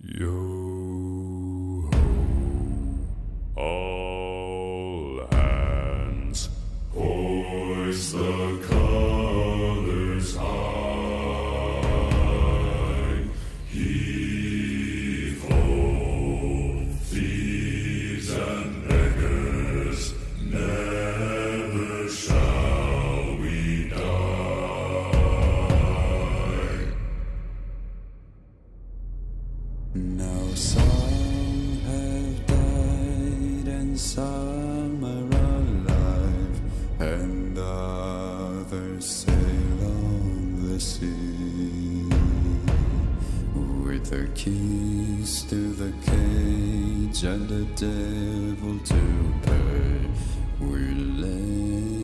Yo ho, all hands, hoist the colors high. Heave ho, thieves and beggars, never shall we die. Now some have died and some are alive, and others sail on the sea with their keys to the cage and the devil to pay. We lay